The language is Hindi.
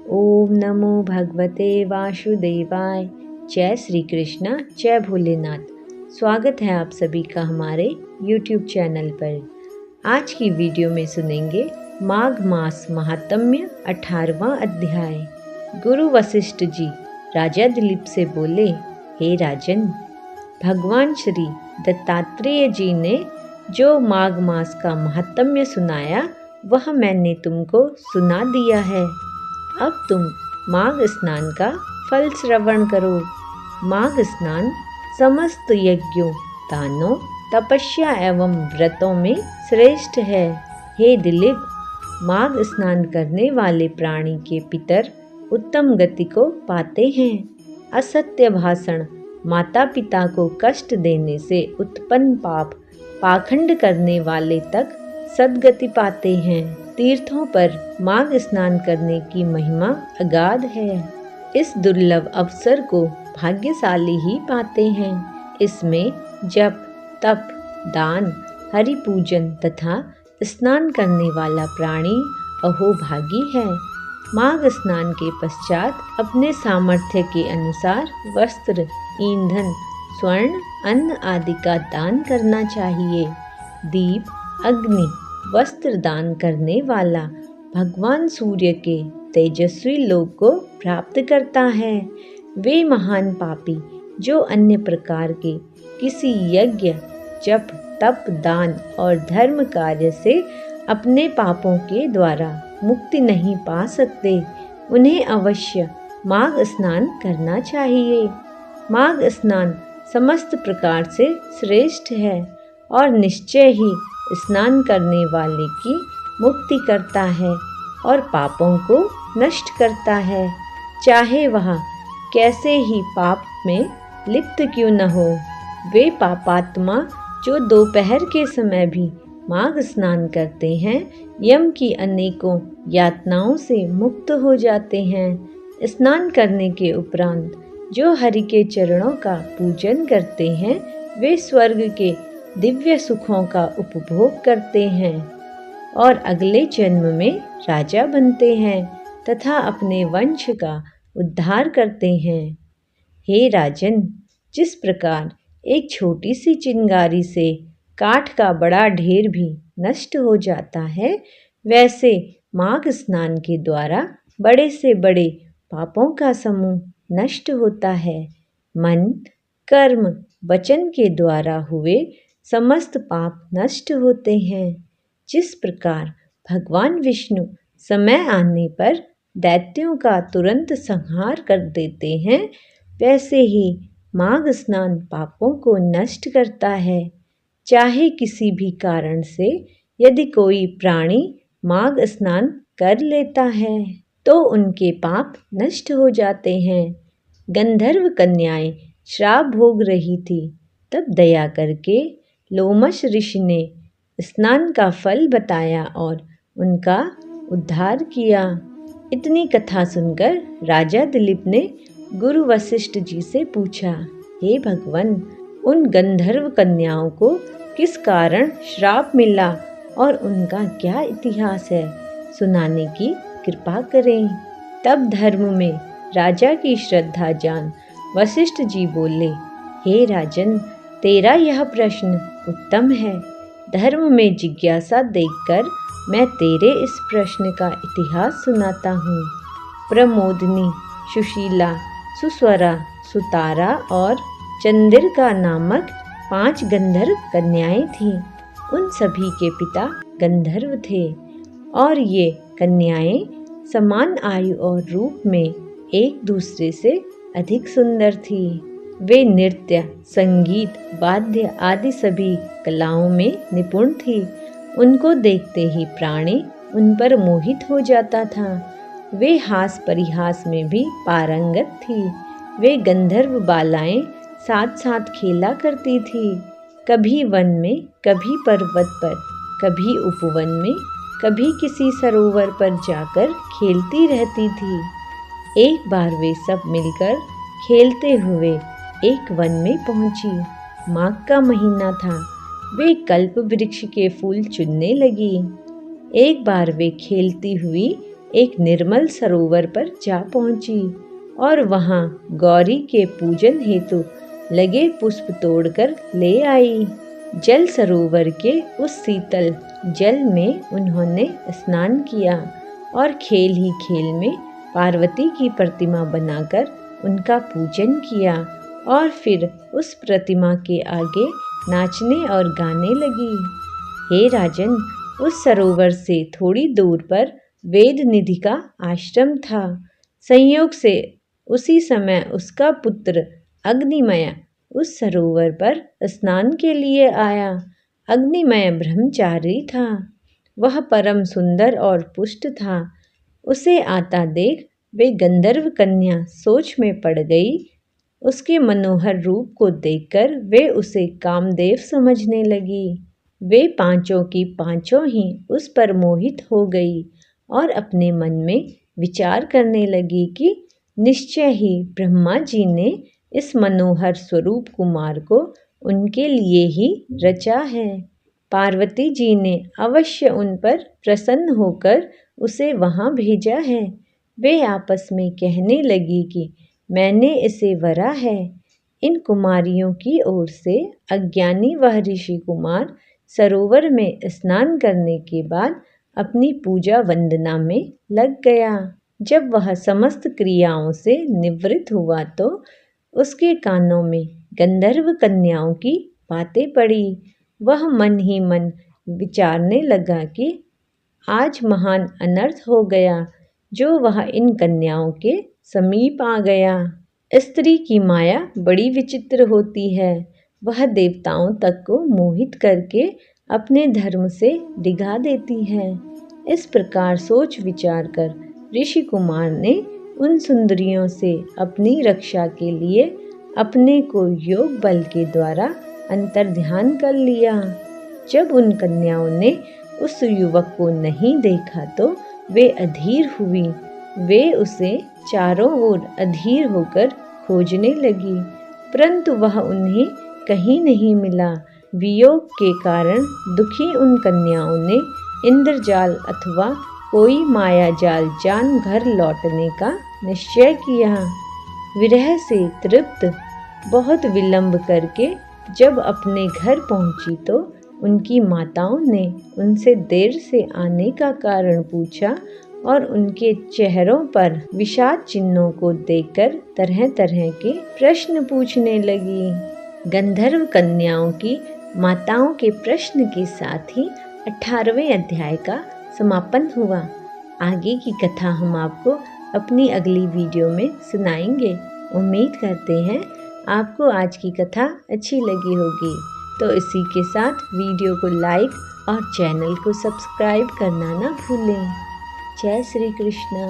ओम नमो भगवते वासुदेवाय। जय श्री कृष्णा, जय भोलेनाथ। स्वागत है आप सभी का हमारे YouTube चैनल पर। आज की वीडियो में सुनेंगे माघ मास महात्म्य 18वां अध्याय। गुरु वशिष्ठ जी राजा दिलीप से बोले, हे राजन, भगवान श्री दत्तात्रेय जी ने जो माघ मास का महात्म्य सुनाया वह मैंने तुमको सुना दिया है। अब तुम माघ स्नान का फल श्रवण करो। माघ स्नान समस्त यज्ञों, दानों, तपस्या एवं व्रतों में श्रेष्ठ है। हे दिलीप, माघ स्नान करने वाले प्राणी के पितर उत्तम गति को पाते हैं। असत्य भाषण, माता पिता को कष्ट देने से उत्पन्न पाप, पाखंड करने वाले तक सद्गति पाते हैं। तीर्थों पर माघ स्नान करने की महिमा अगाध है। इस दुर्लभ अवसर को भाग्यशाली ही पाते हैं। इसमें जप, तप, दान, हरि पूजन तथा स्नान करने वाला प्राणी अहोभागी है। माघ स्नान के पश्चात अपने सामर्थ्य के अनुसार वस्त्र, ईंधन, स्वर्ण, अन्न आदि का दान करना चाहिए। दीप, अग्नि, वस्त्र दान करने वाला भगवान सूर्य के तेजस्वी लोक को प्राप्त करता है। वे महान पापी जो अन्य प्रकार के किसी यज्ञ, जप, तप, दान और धर्म कार्य से अपने पापों के द्वारा मुक्ति नहीं पा सकते, उन्हें अवश्य माघ स्नान करना चाहिए। माघ स्नान समस्त प्रकार से श्रेष्ठ है और निश्चय ही स्नान करने वाले की मुक्ति करता है और पापों को नष्ट करता है, चाहे वह कैसे ही पाप में लिप्त क्यों न हो। वे पापात्मा जो दोपहर के समय भी माघ स्नान करते हैं, यम की अनेकों यातनाओं से मुक्त हो जाते हैं। स्नान करने के उपरांत जो हरि के चरणों का पूजन करते हैं, वे स्वर्ग के दिव्य सुखों का उपभोग करते हैं और अगले जन्म में राजा बनते हैं तथा अपने वंश का उद्धार करते हैं। हे राजन, जिस प्रकार एक छोटी सी चिंगारी से काठ का बड़ा ढेर भी नष्ट हो जाता है, वैसे माघ स्नान के द्वारा बड़े से बड़े पापों का समूह नष्ट होता है। मन, कर्म, वचन के द्वारा हुए समस्त पाप नष्ट होते हैं। जिस प्रकार भगवान विष्णु समय आने पर दैत्यों का तुरंत संहार कर देते हैं, वैसे ही माघ स्नान पापों को नष्ट करता है। चाहे किसी भी कारण से यदि कोई प्राणी माघ स्नान कर लेता है तो उनके पाप नष्ट हो जाते हैं। गंधर्व कन्याएं श्राप भोग रही थी, तब दया करके लोमश ऋषि ने स्नान का फल बताया और उनका उद्धार किया। इतनी कथा सुनकर राजा दिलीप ने गुरु वशिष्ठ जी से पूछा, हे भगवान, उन गंधर्व कन्याओं को किस कारण श्राप मिला और उनका क्या इतिहास है, सुनाने की कृपा करें। तब धर्म में राजा की श्रद्धा जान वशिष्ठ जी बोले, हे राजन, तेरा यह प्रश्न उत्तम है। धर्म में जिज्ञासा देखकर मैं तेरे इस प्रश्न का इतिहास सुनाता हूँ। प्रमोदनी, सुशीला, सुस्वरा, सुतारा और चंद्रिका नामक 5 गंधर्व कन्याएं थीं। उन सभी के पिता गंधर्व थे और ये कन्याएं समान आयु और रूप में एक दूसरे से अधिक सुंदर थी। वे नृत्य, संगीत, वाद्य आदि सभी कलाओं में निपुण थी। उनको देखते ही प्राणी उन पर मोहित हो जाता था। वे हास परिहास में भी पारंगत थी। वे गंधर्व बालाएं साथ साथ खेला करती थी, कभी वन में, कभी पर्वत पर, कभी उपवन में, कभी किसी सरोवर पर जाकर खेलती रहती थी। एक बार वे सब मिलकर खेलते हुए एक वन में पहुंची। माघ का महीना था। वे कल्प वृक्ष के फूल चुनने लगी। एक बार वे खेलती हुई एक निर्मल सरोवर पर जा पहुंची और वहां गौरी के पूजन हेतु लगे पुष्प तोड़कर ले आई। जल सरोवर के उस शीतल जल में उन्होंने स्नान किया और खेल ही खेल में पार्वती की प्रतिमा बनाकर उनका पूजन किया और फिर उस प्रतिमा के आगे नाचने और गाने लगी। हे राजन, उस सरोवर से थोड़ी दूर पर वेद निधि का आश्रम था। संयोग से उसी समय उसका पुत्र अग्निमय उस सरोवर पर स्नान के लिए आया। अग्निमय ब्रह्मचारी था। वह परम सुंदर और पुष्ट था। उसे आता देख वे गंधर्व कन्या सोच में पड़ गई। उसके मनोहर रूप को देखकर वे उसे कामदेव समझने लगी। वे पांचों की पांचों ही उस पर मोहित हो गई और अपने मन में विचार करने लगी कि निश्चय ही ब्रह्मा जी ने इस मनोहर स्वरूप कुमार को उनके लिए ही रचा है। पार्वती जी ने अवश्य उन पर प्रसन्न होकर उसे वहां भेजा है। वे आपस में कहने लगी कि मैंने इसे वरा है। इन कुमारियों की ओर से अज्ञानी वह ऋषि कुमार सरोवर में स्नान करने के बाद अपनी पूजा वंदना में लग गया। जब वह समस्त क्रियाओं से निवृत्त हुआ तो उसके कानों में गंधर्व कन्याओं की बातें पड़ी। वह मन ही मन विचारने लगा कि आज महान अनर्थ हो गया जो वह इन कन्याओं के समीप आ गया। स्त्री की माया बड़ी विचित्र होती है। वह देवताओं तक को मोहित करके अपने धर्म से डिगा देती है। इस प्रकार सोच विचार कर ऋषि कुमार ने उन सुंदरियों से अपनी रक्षा के लिए अपने को योग बल के द्वारा अंतर्ध्यान कर लिया। जब उन कन्याओं ने उस युवक को नहीं देखा तो वे अधीर हुई। वे उसे चारों ओर अधीर होकर खोजने लगी, परंतु वह उन्हें कहीं नहीं मिला। वियोग के कारण दुखी उन कन्याओं ने इंद्रजाल अथवा कोई माया जाल जान घर लौटने का निश्चय किया। विरह से तृप्त बहुत विलंब करके जब अपने घर पहुंची तो उनकी माताओं ने उनसे देर से आने का कारण पूछा और उनके चेहरों पर विषाद चिन्हों को देखकर तरह तरह के प्रश्न पूछने लगी। गंधर्व कन्याओं की माताओं के प्रश्न के साथ ही 18वें अध्याय का समापन हुआ। आगे की कथा हम आपको अपनी अगली वीडियो में सुनाएंगे। उम्मीद करते हैं आपको आज की कथा अच्छी लगी होगी। तो इसी के साथ वीडियो को लाइक और चैनल को सब्सक्राइब करना ना भूलें। जय श्री कृष्ण।